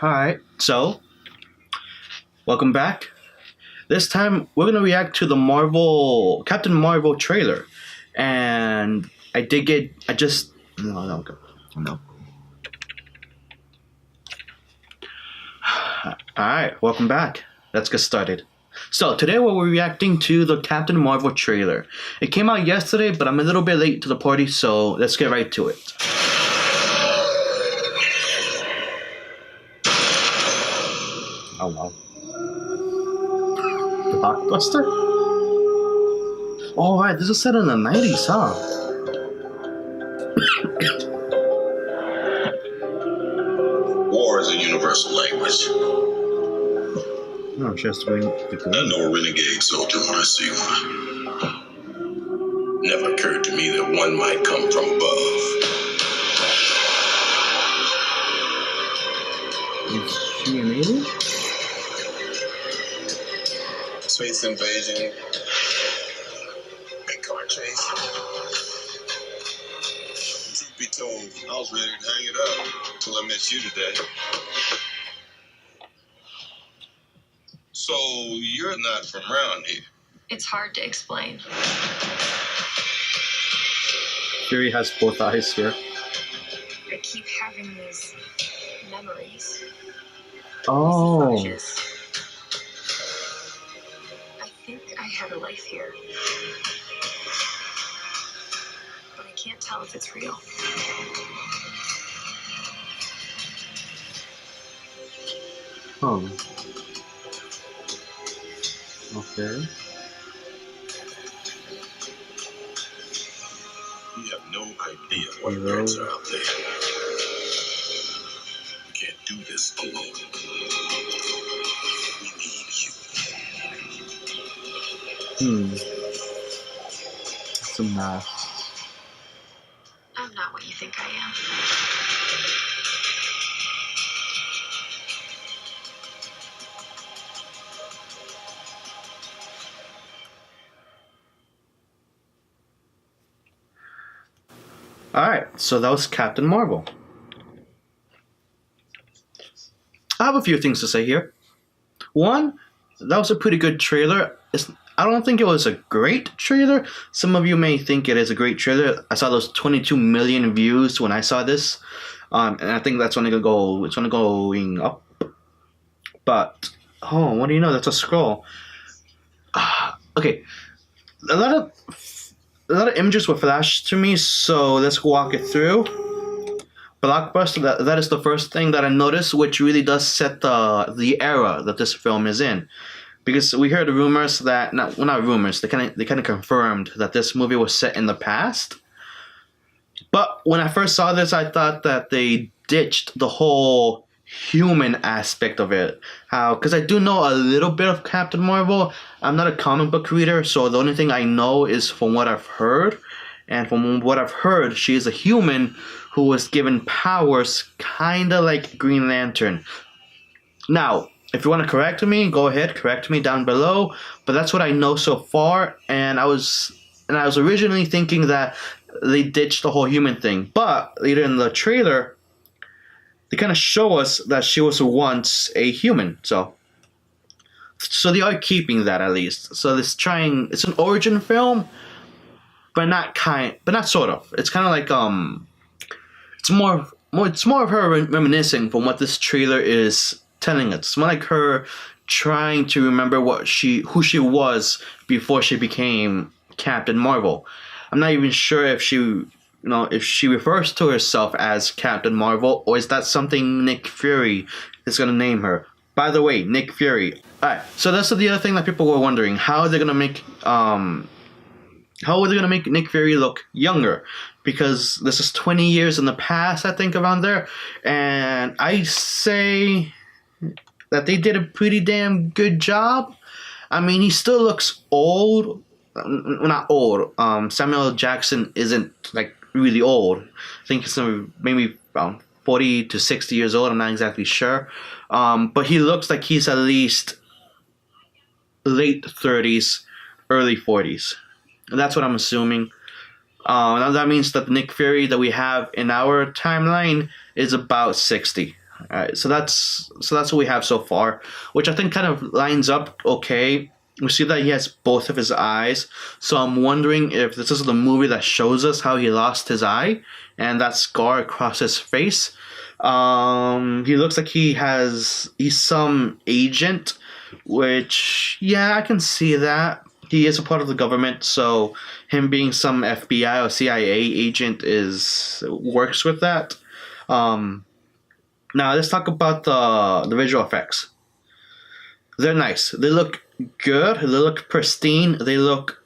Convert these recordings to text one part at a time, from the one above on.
Alright, so welcome back. This time we're gonna react to the Marvel Captain Marvel trailer. And I did get I just no no go. No. Alright, welcome back. Let's get started. So today we're reacting to the Captain Marvel trailer. It came out yesterday, but I'm a little bit late to the party, so let's get right to it. Oh wow. The blockbuster? Oh right, this is set in the 90s, huh? War is a universal language. No, just waiting to go. I know a renegade soldier when I see one. Never occurred to me that one might come from above. Is she an alien? Space invasion. Big car chase. Truth be told, I was ready to hang it up until I met you today. So you're not from around here. It's hard to explain. Fury has both eyes here. I keep having these memories. Oh. These flashes. I think I had a life here. But I can't tell if it's real. Oh. Okay. You have no idea what threats are out there. We can't do this alone. We need you. It's a mask. I'm not what you think I am. Alright, so that was Captain Marvel. I have a few things to say here. One, that was a pretty good trailer. I don't think it was a great trailer. Some of you may think it is a great trailer. I saw those 22 million views when I saw this. And I think that's only going up. But, oh, what do you know? That's a scroll. Okay, a lot of images were flashed to me, so let's walk it through. Blockbuster, that is the first thing that I noticed, which really does set the era that this film is in. Because we heard rumors that, not rumors, they kind of confirmed that this movie was set in the past. But when I first saw this, I thought that they ditched the whole human aspect of it. Because I do know a little bit of Captain Marvel. I'm not a comic book reader, so the only thing I know is from what I've heard. And from what I've heard, she is a human who was given powers kind of like Green Lantern. Now, if you want to correct me, go ahead, correct me down below. But that's what I know so far, and I was originally thinking that they ditched the whole human thing. But later in the trailer, they kind of show us that she was once a human. So they are keeping that at least. So it's an origin film, but not sort of. It's kind of like it's more of her reminiscing from what this trailer is telling us. It's more like her trying to remember who she was before she became Captain Marvel. I'm not even sure if she refers to herself as Captain Marvel, or is that something Nick Fury is gonna name her. By the way, Nick Fury. Alright, so that's the other thing that people were wondering. How are they gonna make Nick Fury look younger? Because this is 20 years in the past, I think, around there. And I say that they did a pretty damn good job. I mean, he still looks old. Not old. Samuel Jackson isn't, like, really old. I think it's maybe around 40 to 60 years old. I'm not exactly sure. But he looks like he's at least late 30s, early 40s. And that's what I'm assuming. Now that means that the Nick Fury that we have in our timeline is about 60. Alright, so that's what we have so far, which I think kind of lines up okay. We see that he has both of his eyes, so I'm wondering if this is the movie that shows us how he lost his eye and that scar across his face. He looks like he's some agent, which yeah, I can see that. He is a part of the government, so him being some FBI or CIA agent is works with that. Um, Now let's talk about the visual effects. They're nice. They look good. They look pristine. They look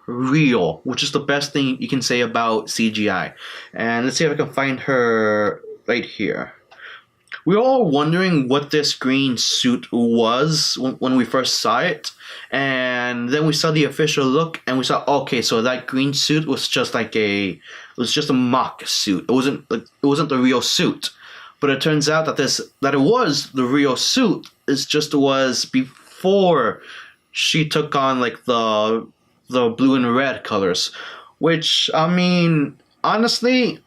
real, which is the best thing you can say about CGI. And let's see if I can find her right here. We were all wondering what this green suit was when we first saw it, and then we saw the official look, and we saw okay, so that green suit was just like it was just a mock suit. It wasn't the real suit. But it turns out that it was the real suit. It just was before she took on like the blue and red colors, which I mean, honestly,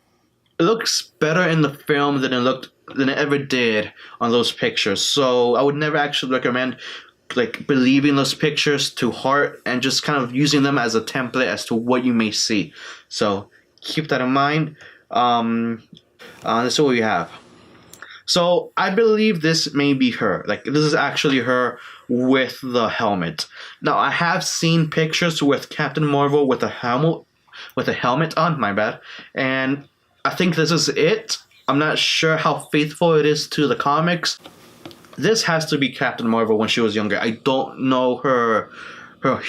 it looks better in the film than it ever did on those pictures. So I would never actually recommend like believing those pictures to heart and just kind of using them as a template as to what you may see. So keep that in mind. This is what we have. So I believe this may be her. Like this is actually her with the helmet. Now I have seen pictures with Captain Marvel with a helmet on. My bad. And I think this is it. I'm not sure how faithful it is to the comics. This has to be Captain Marvel when she was younger. I don't know her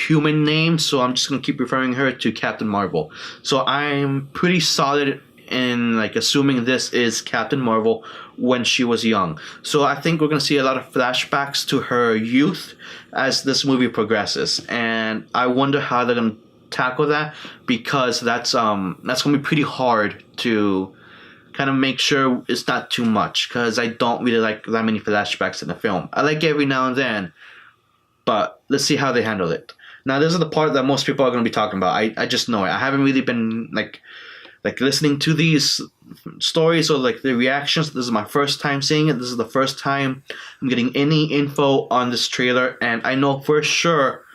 human name, so I'm just gonna keep referring her to Captain Marvel. So I'm pretty solid in like assuming this is Captain Marvel when she was young. So I think we're gonna see a lot of flashbacks to her youth as this movie progresses, and I wonder how they're gonna tackle that, because that's gonna be pretty hard to kind of make sure it's not too much, because I don't really like that many flashbacks in the film. I like every now and then, but let's see how they handle it. Now this is the part that most people are gonna be talking about. I just know it. I haven't really been like listening to these stories or like the reactions. This is my first time seeing it. This is the first time I'm getting any info on this trailer, and I know for sure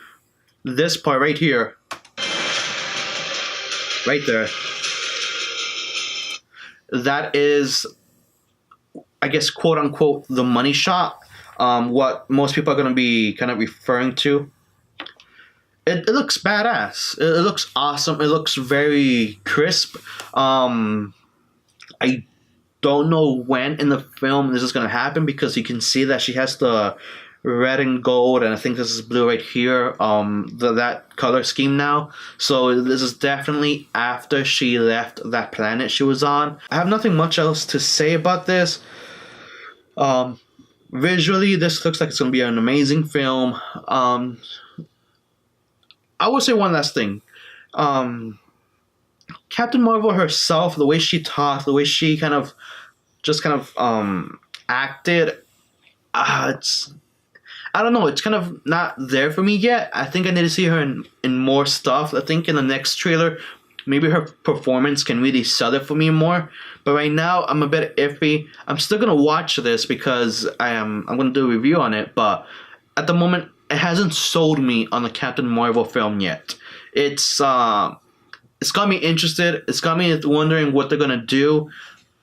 this part right here, right there, that is, I guess, quote unquote, the money shot. What most people are going to be kind of referring to. It looks badass. It looks awesome. It looks very crisp. I don't know when in the film this is going to happen, because you can see that she has the red and gold, and I think this is blue right here, that color scheme now. So this is definitely after she left that planet she was on. I have nothing much else to say about this. Visually, this looks like it's going to be an amazing film. I will say one last thing. Captain Marvel herself, the way she talked, the way she kind of acted, I don't know, it's kind of not there for me yet. I think I need to see her in more stuff. I think in the next trailer, maybe her performance can really sell it for me more. But right now, I'm a bit iffy. I'm still gonna watch this because I'm gonna do a review on it. But at the moment, it hasn't sold me on the Captain Marvel film yet. It's got me interested. It's got me wondering what they're gonna do,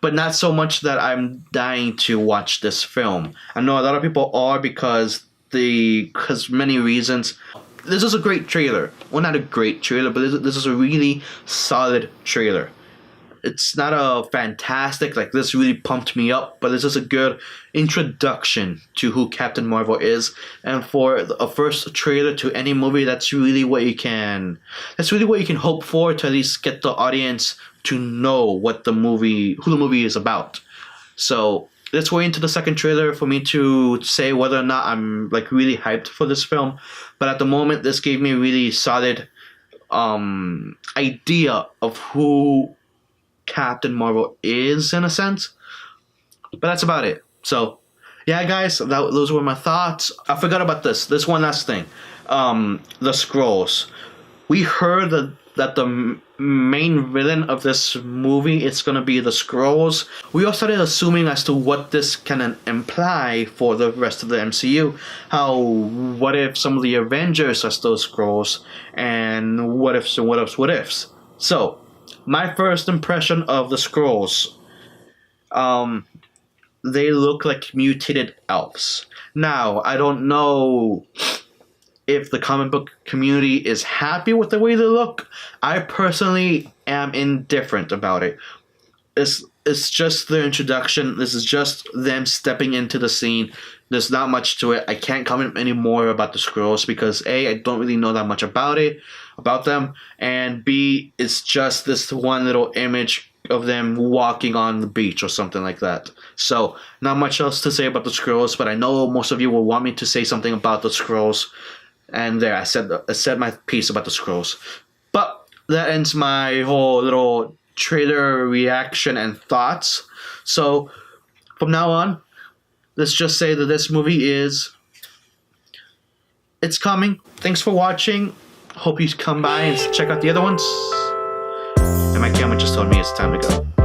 but not so much that I'm dying to watch this film. I know a lot of people are, because many reasons. This is a great trailer. Well, not a great trailer, but this is a really solid trailer. It's not a fantastic, like this really pumped me up, but this is a good introduction to who Captain Marvel is. And for a first trailer to any movie, that's really what you can hope for, to at least get the audience to know who the movie is about. So let's wait into the second trailer for me to say whether or not I'm like really hyped for this film. But at the moment, this gave me a really solid idea of who Captain Marvel is, in a sense. But that's about it. So yeah, guys, those were my thoughts. I forgot about this one last thing. The scrolls. We heard that that the main villain of this movie is going to be the Skrulls. We all started assuming as to what this can imply for the rest of the MCU. What if some of the Avengers are still Skrulls, and what ifs and what ifs, what ifs. So, my first impression of the Skrulls, they look like mutated elves. Now, I don't know if the comic book community is happy with the way they look. I personally am indifferent about it. It's just their introduction. This is just them stepping into the scene. There's not much to it. I can't comment any more about the Skrulls because A, I don't really know that much about them, and B, it's just this one little image of them walking on the beach or something like that. So, not much else to say about the Skrulls, but I know most of you will want me to say something about the Skrulls. And there, I said my piece about the Skrulls. But that ends my whole little trailer reaction and thoughts. So, from now on, let's just say that this movie it's coming. Thanks for watching. Hope you come by and check out the other ones. And my camera just told me it's time to go.